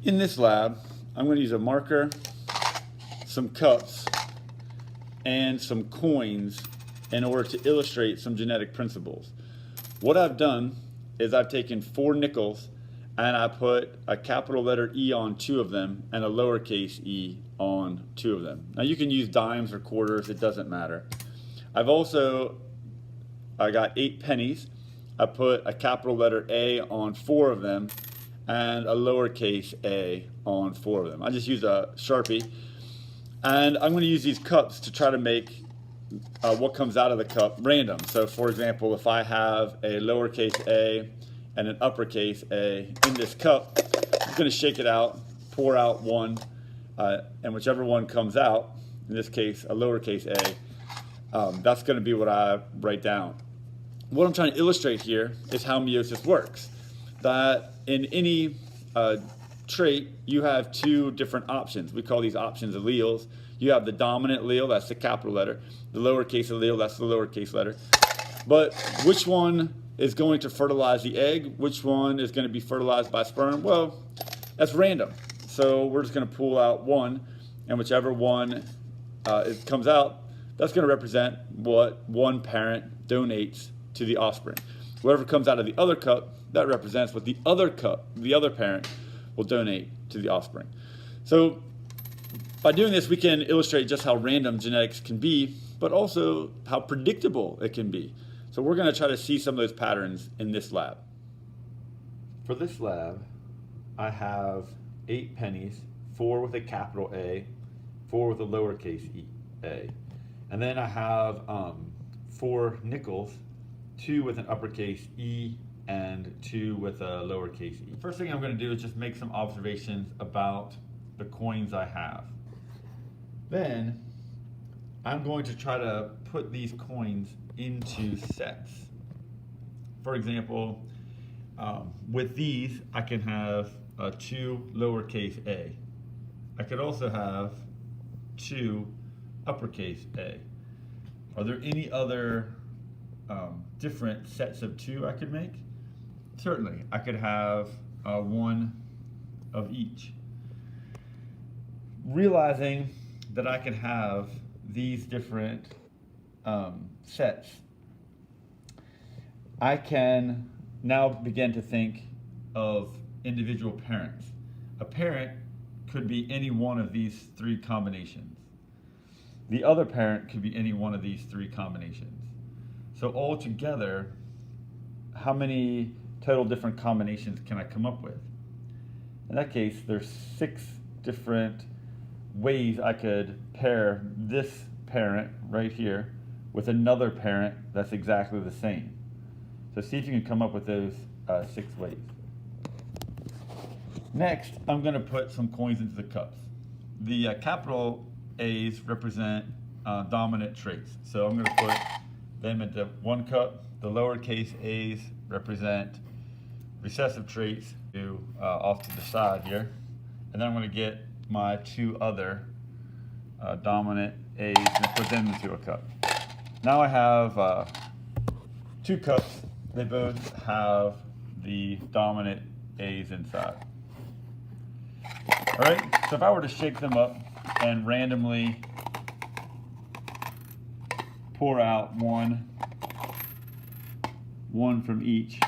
In this lab, I'm going to use a marker, some cups, and some coins in order to illustrate some genetic principles. What I've done is I've taken 4 nickels and I put a capital letter E on 2 of them and a lowercase e on 2 of them. Now you can use dimes or quarters, it doesn't matter. I got 8 pennies. I put a capital letter A on 4 of them and a lowercase a on 4 of them. I just use a Sharpie, and I'm going to use these cups to try to make what comes out of the cup random. So for example, if I have a lowercase a and an uppercase A in this cup, I'm going to shake it out, pour out one, and whichever one comes out, in this case a lowercase a, that's going to be what I write down. What I'm trying to illustrate here is how meiosis works. That in any trait, you have 2 different options. We call these options alleles. You have the dominant allele, that's the capital letter. The lowercase allele, that's the lowercase letter. But which one is going to fertilize the egg? Which one is going to be fertilized by sperm? Well, that's random. So we're just going to pull out one, and whichever one comes out, that's going to represent what one parent donates to the offspring. Whatever comes out of the other cup, that represents what the other parent will donate to the offspring. So by doing this, we can illustrate just how random genetics can be, but also how predictable it can be. So we're going to try to see some of those patterns in this lab. For this lab, I have 8 pennies, 4 with a capital A, 4 with a lowercase a. And then I have 4 nickels, 2 with an uppercase E and 2 with a lowercase e. First thing I'm going to do is just make some observations about the coins I have. Then I'm going to try to put these coins into sets. For example, with these I can have 2 lowercase a. I could also have 2 uppercase a. Are there any other different sets of 2 I could make? Certainly, I could have 1 of each. Realizing that I can have these different sets, I can now begin to think of individual parents. A parent could be any one of these 3 combinations. The other parent could be any one of these 3 combinations. So altogether, how many total different combinations can I come up with? In that case, there's 6 different ways I could pair this parent right here with another parent that's exactly the same. So see if you can come up with those 6 ways. Next, I'm going to put some coins into the cups. The capital A's represent dominant traits. So I'm going to put them into one cup. The lowercase a's represent recessive traits off to the side here. And then I'm going to get my 2 other dominant a's and put them into a cup. Now I have 2 cups. They both have the dominant a's inside. All right, so if I were to shake them up and randomly pour out one from each,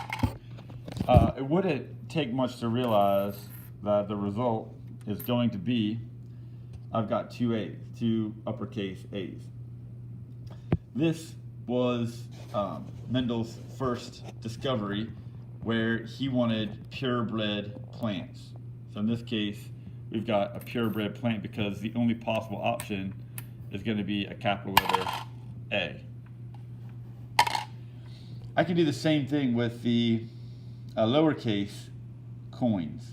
it wouldn't take much to realize that the result is going to be, I've got 2 A's, 2 uppercase A's. This was Mendel's first discovery, where he wanted purebred plants. So in this case, we've got a purebred plant because the only possible option is going to be a capital letter A. I can do the same thing with the lowercase coins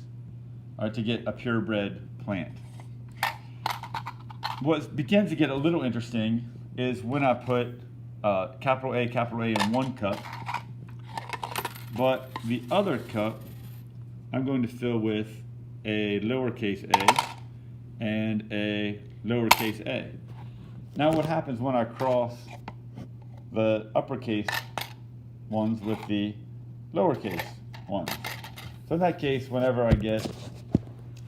to get a purebred plant. What begins to get a little interesting is when I put capital A in one cup, but the other cup I'm going to fill with a lowercase a and a lowercase a. Now what happens when I cross the uppercase ones with the lowercase ones? So in that case, whenever I get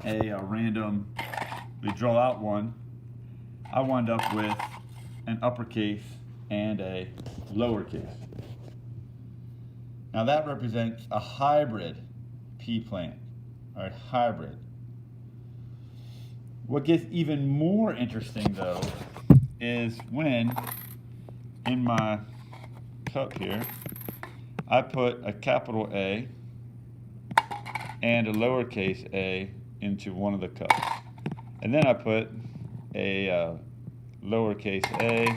a random, we draw out one, I wind up with an uppercase and a lowercase. Now that represents a hybrid pea plant, all right, hybrid. What gets even more interesting though is when in my cup here, I put a capital A and a lowercase a into one of the cups. And then I put a lowercase a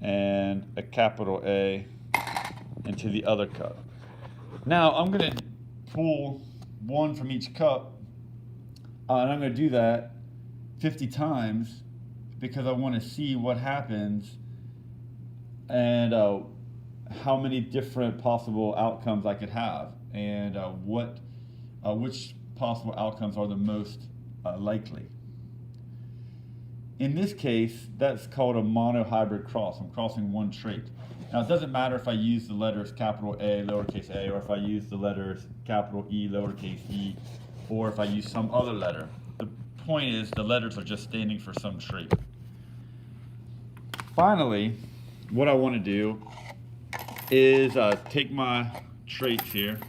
and a capital A into the other cup. Now I'm going to pull one from each cup, and I'm going to do that 50 times because I want to see what happens and how many different possible outcomes I could have, and which possible outcomes are the most likely. In this case, that's called a monohybrid cross. I'm crossing one trait. Now, it doesn't matter if I use the letters capital A, lowercase a, or if I use the letters capital E, lowercase e, or if I use some other letter. The point is the letters are just standing for some trait. Finally, what I want to do is take my traits here,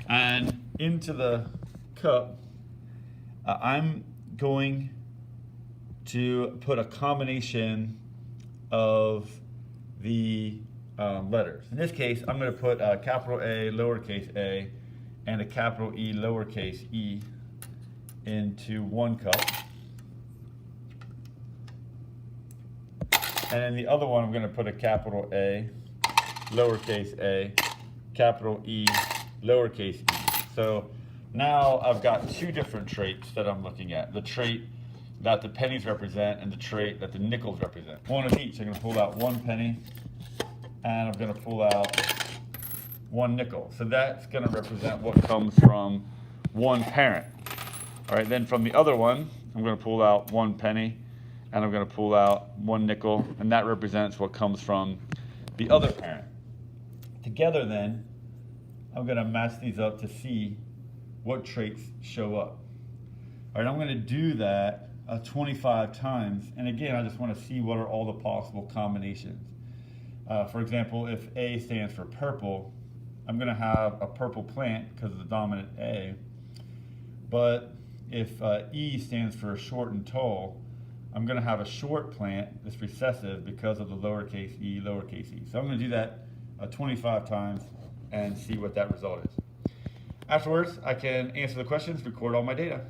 and into the cup, I'm going to put a combination of the letters. In this case, I'm going to put a capital A, lowercase a, and a capital E, lowercase e into one cup. And in the other one, I'm going to put a capital A, lowercase a, capital E, lowercase e. So now I've got two different traits that I'm looking at. The trait that the pennies represent and the trait that the nickels represent. One of each. I'm going to pull out one penny and I'm going to pull out one nickel. So that's going to represent what comes from one parent. All right, then from the other one, I'm going to pull out one penny and I'm going to pull out one nickel, and that represents what comes from the other parent. Together then, I'm going to match these up to see what traits show up. All right, I'm going to do that 25 times, and again, I just want to see what are all the possible combinations. For example, if A stands for purple, I'm going to have a purple plant because of the dominant A, but if E stands for short and tall, I'm going to have a short plant that's recessive because of the lowercase e, lowercase e. So I'm going to do that 25 times and see what that result is. Afterwards, I can answer the questions, record all my data.